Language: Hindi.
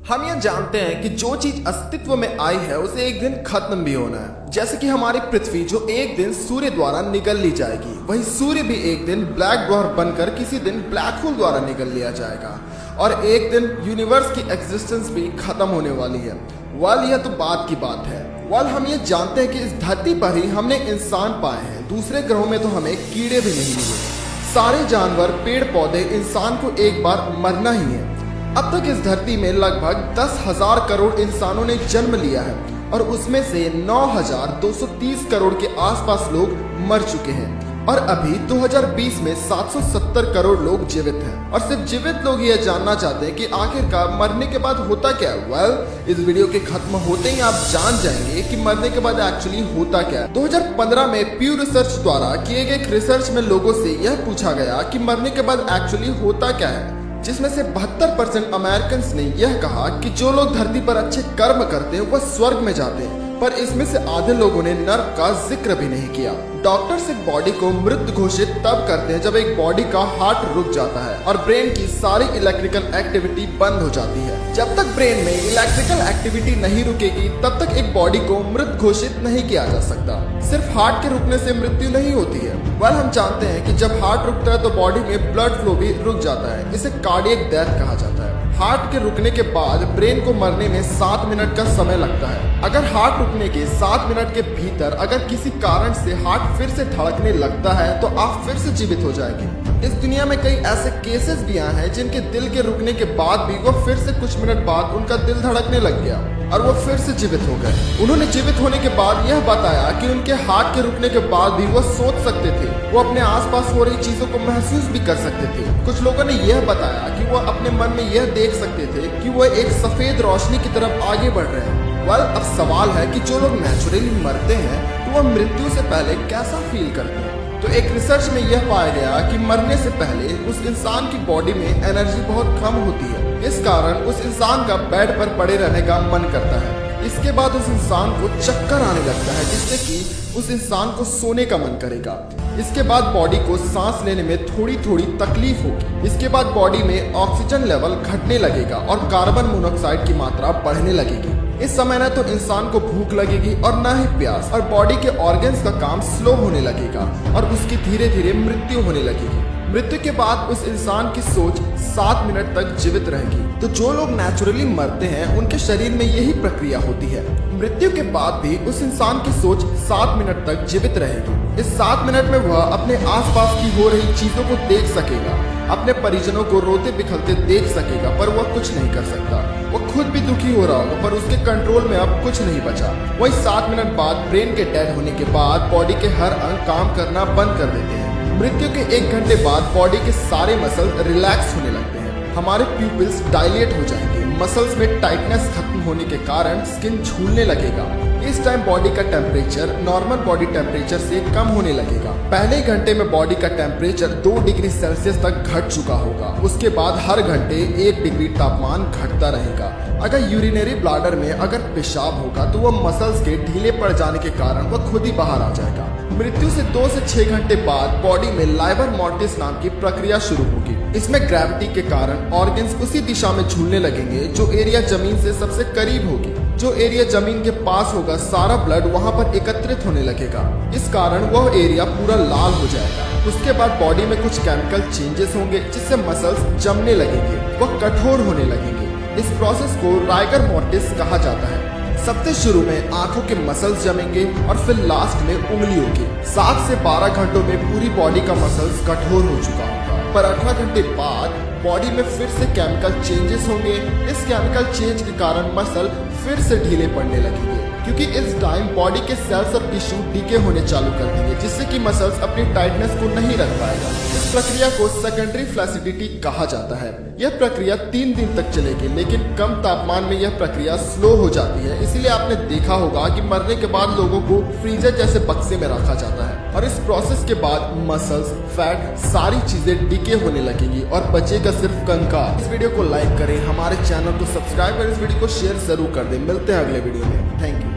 हम ये जानते हैं कि जो चीज अस्तित्व में आई है उसे एक दिन खत्म भी होना है। जैसे कि हमारी पृथ्वी जो एक दिन सूर्य द्वारा निगल ली जाएगी, वही सूर्य भी एक दिन ब्लैक ड्वार्फ बनकर किसी दिन ब्लैक होल द्वारा निगल लिया जाएगा और एक दिन यूनिवर्स की एग्जिस्टेंस भी खत्म होने वाली है। वाल यह तो बात की बात है। वाल हम ये जानते हैं कि इस धरती पर ही हमने इंसान पाए हैं, दूसरे ग्रहों में तो हमें कीड़े भी नहीं मिले। सारे जानवर, पेड़ पौधे, इंसान को एक बार मरना ही है। अब तक इस धरती में लगभग 10,000 करोड़ इंसानों ने जन्म लिया है और उसमें से 9,230 करोड़ के आसपास लोग मर चुके हैं और अभी 2020 में 770 करोड़ लोग जीवित हैं। और सिर्फ जीवित लोग यह जानना चाहते हैं कि आखिरकार मरने के बाद होता क्या है। वेल, इस वीडियो के खत्म होते ही आप जान जाएंगे कि मरने के बाद एक्चुअली होता क्या है। 2015 में प्यू रिसर्च द्वारा किए गए रिसर्च में लोगों से यह पूछा गया कि मरने के बाद एक्चुअली होता क्या है, जिसमें से 72% अमेरिकन्स ने यह कहा कि जो लोग धरती पर अच्छे कर्म करते हैं वह स्वर्ग में जाते हैं, पर इसमें से आधे लोगों ने नर्क का जिक्र भी नहीं किया। डॉक्टर्स एक बॉडी को मृत घोषित तब करते हैं जब एक बॉडी का हार्ट रुक जाता है और ब्रेन की सारी इलेक्ट्रिकल एक्टिविटी बंद हो जाती है। जब तक ब्रेन में इलेक्ट्रिकल एक्टिविटी नहीं रुकेगी तब तक एक बॉडी को मृत घोषित नहीं किया जा सकता। सिर्फ हार्ट के रुकने से मृत्यु नहीं होती है। वेल, हम जानते हैं कि जब हार्ट रुकता है तो बॉडी में ब्लड फ्लो भी रुक जाता है। इसे कार्डियक डेथ कहा जाता है। हार्ट के रुकने के बाद ब्रेन को मरने में 7 मिनट का समय लगता है। अगर हार्ट रुकने के 7 मिनट के भीतर अगर किसी कारण से हार्ट फिर से धड़कने लगता है तो आप फिर से जीवित हो जाएंगे। इस दुनिया में कई ऐसे केसेस भी आए हैं जिनके दिल के रुकने के बाद भी वो फिर से कुछ मिनट बाद उनका दिल धड़कने लग गया और वो फिर से जीवित हो गए। उन्होंने जीवित होने के बाद यह बताया कि उनके हार्ट के रुकने के बाद भी वो सोच सकते थे, वो अपने आसपास हो रही चीजों को महसूस भी कर सकते थे। कुछ लोगों ने यह बताया कि वो अपने मन में यह देख सकते थे कि वो एक सफेद रोशनी की तरफ आगे बढ़ रहे हैं। वेल, अब सवाल है कि जो लोग नेचुरली मरते हैं तो वह मृत्यु से पहले कैसा फील करते हैं। तो एक रिसर्च में यह पाया गया कि मरने से पहले उस इंसान की बॉडी में एनर्जी बहुत कम होती है। इस कारण उस इंसान का बेड पर पड़े रहने का मन करता है। इसके बाद उस इंसान को चक्कर आने लगता है जिससे कि उस इंसान को सोने का मन करेगा। इसके बाद बॉडी को सांस लेने में थोड़ी थोड़ी तकलीफ होगी। इसके बाद बॉडी में ऑक्सीजन लेवल घटने लगेगा और कार्बन मोनोऑक्साइड की मात्रा बढ़ने लगेगी। इस समय न तो इंसान को भूख लगेगी और न ही प्यास, और बॉडी के ऑर्गन्स का काम स्लो होने लगेगा और उसकी धीरे धीरे मृत्यु होने लगेगी। मृत्यु के बाद उस इंसान की सोच 7 मिनट तक जीवित रहेगी। तो जो लोग नेचुरली मरते हैं उनके शरीर में यही प्रक्रिया होती है। मृत्यु के बाद भी उस इंसान की सोच 7 मिनट तक जीवित रहेगी। इस 7 मिनट में वह अपने आसपास की हो रही चीजों को देख सकेगा, अपने परिजनों को रोते बिखरते देख सकेगा, पर वह कुछ नहीं कर सकता। वो खुद भी दुखी हो रहा होगा पर उसके कंट्रोल में अब कुछ नहीं बचा। वही 7 मिनट बाद ब्रेन के डेड होने के बाद बॉडी के हर अंग काम करना बंद कर देते हैं। मृत्यु के 1 घंटे बाद बॉडी के सारे मसल रिलैक्स होने लगते हैं। हमारे प्यूपिल्स डायलेट हो जाएंगे। मसल्स में टाइटनेस खत्म होने के कारण स्किन झूलने लगेगा। इस टाइम बॉडी का टेम्परेचर नॉर्मल बॉडी टेम्परेचर से कम होने लगेगा। पहले घंटे में बॉडी का टेम्परेचर 2 डिग्री सेल्सियस तक घट चुका होगा। उसके बाद हर घंटे 1 डिग्री तापमान घटता रहेगा। अगर यूरिनरी ब्लैडर में अगर पेशाब होगा तो वह मसल्स के ढीले पड़ जाने के कारण वह खुद ही बाहर आ जाएगा। मृत्यु से 2 से 6 घंटे बाद बॉडी में लाइवर मॉर्टिस नाम की प्रक्रिया शुरू होगी। इसमें ग्रेविटी के कारण ऑर्गन्स उसी दिशा में झूलने लगेंगे जो एरिया जमीन से सबसे करीब होगी। जो एरिया जमीन के पास होगा सारा ब्लड वहां पर एकत्रित होने लगेगा। इस कारण वह एरिया पूरा लाल हो जाएगा। उसके बाद बॉडी में कुछ केमिकल चेंजेस होंगे जिससे मसल्स जमने लगेंगे, वह कठोर होने लगेंगे। इस प्रोसेस को राइगर मॉर्टिस कहा जाता है। सबसे शुरू में आंखों के मसल्स जमेंगे और फिर लास्ट में उंगलियों के। 7 से 12 घंटों में पूरी बॉडी का मसल्स कठोर हो चुका होगा, पर 18 घंटे बाद बॉडी में फिर से केमिकल चेंजेस होंगे। इस केमिकल चेंज के कारण मसल फिर से ढीले पड़ने लगेंगे क्योंकि इस टाइम बॉडी के सेल्स और टिश्यू डीके होने चालू कर देंगे जिससे कि मसल्स अपनी टाइटनेस को नहीं रख पाएगा। इस प्रक्रिया को सेकेंडरी फ्लैसिडिटी कहा जाता है। यह प्रक्रिया 3 दिन तक चलेगी, लेकिन कम तापमान में यह प्रक्रिया स्लो हो जाती है। इसीलिए आपने देखा होगा कि मरने के बाद लोगों को फ्रीजर जैसे बक्से में रखा जाता है और इस प्रोसेस के बाद मसल्स, फैट, सारी चीजें डीके होने लगेंगी और बचेगा सिर्फ कंकाल। इस वीडियो को लाइक करें, हमारे चैनल को सब्सक्राइब करें, इस वीडियो को शेयर जरूर कर दें। मिलते हैं अगले वीडियो में। Thank you.